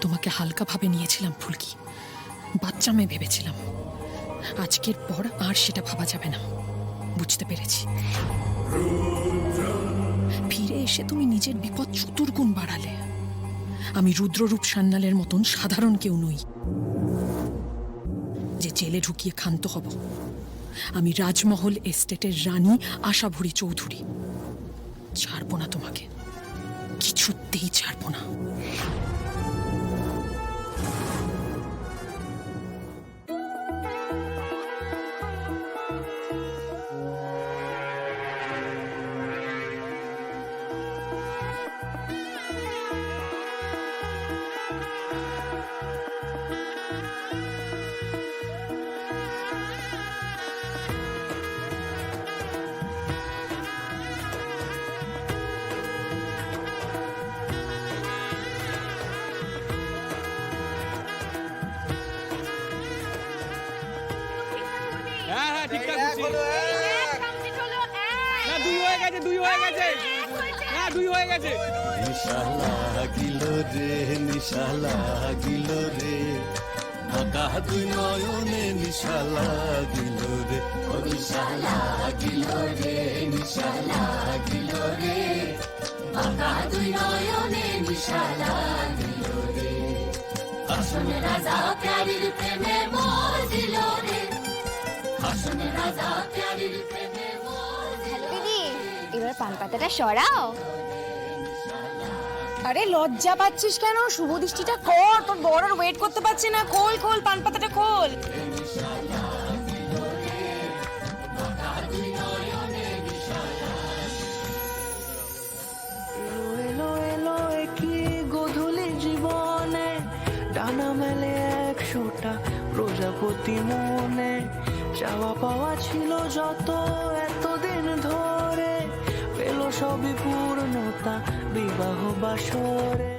তোমাকে হালকা ভাবে নিয়েছিলাম ফুলকি, বাচ্চা মেয়ে ভেবেছিলাম। আজকের পর আর সেটা ভাবা যাবে না, বুঝতে পেরেছি। ফিরে এসে তুমি নিজের বিপদ চতুর্গুণ বাড়ালে। আমি রুদ্ররূপ সান্যালের মতন সাধারণ কেউ নই যে জেলে ঢুকিয়ে ক্ষান্ত হব। আমি রাজমহল এস্টেটের রানী আশাভরী চৌধুরী। ছাড়বো না তোমাকে, কিছুতেই ছাড়বো না। হ্যাঁ হ্যাঁ ঠিকঠাক হচ্ছে। না দুই হয়ে গেছে, দুই হয়ে গেছে, না দুই হয়ে গেছে। নিশা লাগিল রে, নিশা লাগিল রে, ঢাকা দুই নয়নে নিশা লাগিল রে, ও নিশা লাগিল রে, নিশা লাগিল রে, ঢাকা দুই নয়নে নিশা লাগিল রে। আসনে রাজা প্যারির প্রেমে মজিল রে, আসনে রাজা প্যারির প্রেমে মজিল। দিদি, এবার পান পাতাটা সরাও। আরে লজ্জা পাচ্ছিস কেন? শুভ দৃষ্টিটা কর, তোর বড় ওয়েট করতে পারছে না। খোল খোল, পান পাতাটা খোল। এলো এলো কি গোধূলি জীবনে, ডানা মেলে 100টা প্রজাপতি মনে। চাওয়া পাওয়া ছিল যত এতদিন ধরে, পেল সবই পূর্ণতা বিবাহ বাসরে।